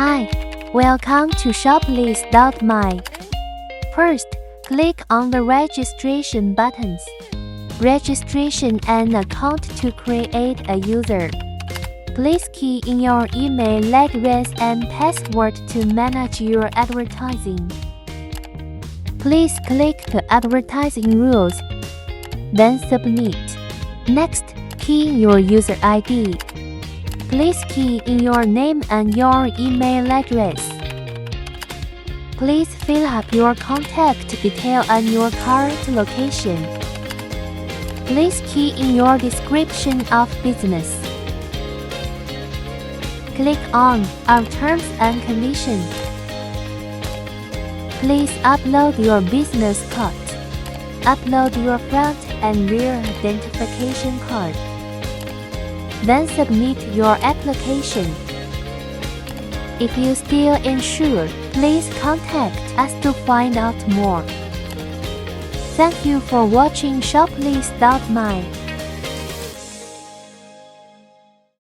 Hi, welcome to Shoplist.my. First, click on the registration buttons. Registration an account to create a user. Please key in your email address and password to manage your advertising. Please click the advertising rules, then submit. Next, key in your user ID. Please key in your name and your email address. Please fill up your contact detail and your current location. Please key in your description of business. Click on Our Terms and Conditions. Please upload your business card. Upload your front and rear identification card. Then submit your application. If you still unsure, please contact us to find out more. Thank you for watching Shoplist.my.